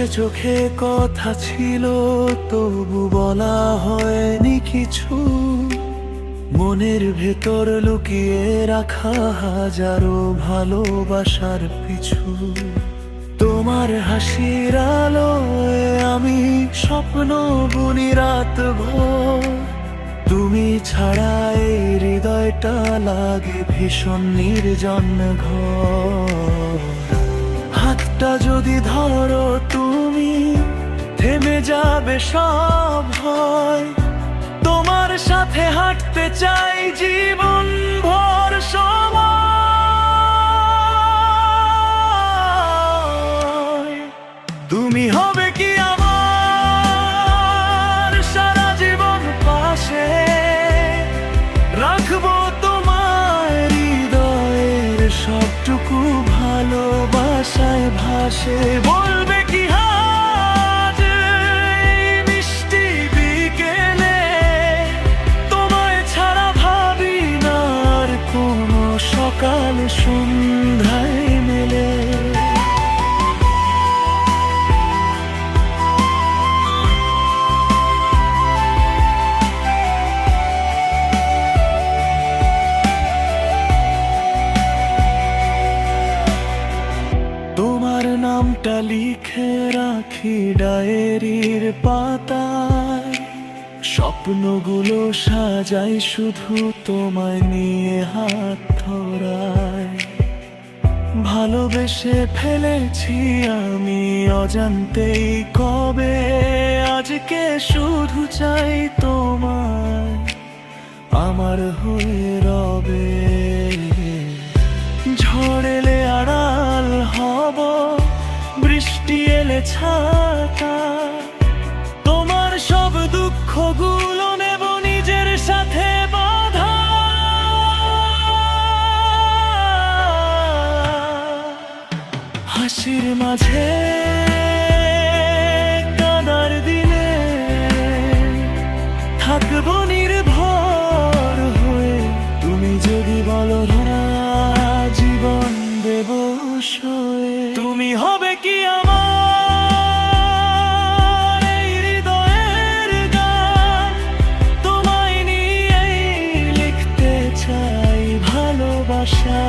চোখে চোখে কথা ছিল, তবু বলা হয়নি কিছু। মনের ভেতর লুকিয়ে রাখা হাজারো ভালোবাসার পিছু। তোমার হাসির আলোয় আমি স্বপ্ন বুনি রাত ভোর। তুমি ছাড়া এই হৃদয়টা লাগে ভীষণ নির্জন ঘর। হাতটা যদি ধরো তুমি, থেমে যাবে সব ভয়। তোমার সাথে হাঁটতে চাই জীবন ভর সময়। তুমি হবে কি আমার সারা জীবন পাশে, রাখবো তোমার হৃদয়ের সবটুকু ভালোবাসায় ভাসে। বলবে কি আজ এই মিষ্টি বিকেলে, তোমায় ছাড়া ভাবি না আর কোনো সকাল সন্ধ্যায় মেলে। তোমার নামটা লিখে রাখি ডায়েরির পাতায়, স্বপ্নগুলো সাজাই শুধু তোমায় নিয়ে হাত ধরায়। ভালোবেসে ফেলেছি আমি অজান্তেই কবে, আজকে শুধু চাই তোমায় আমার হয়ে রবে। ঝড় এলে আড়াল হব, বৃষ্টি এলে ছাতা। তোমার সব দুঃখগুলো নেব নিজের সাথে বাঁধা। হাসির মাঝে কাঁদার দিনে থাকবো নির্ভর হয়ে। তুমি যদি বলো না, জীবন দেব সয়ে। তুমি হবে কি আমার এই হৃদয়ের গান, তোমায় নিয়েই লিখতে চাই ভালোবাসা।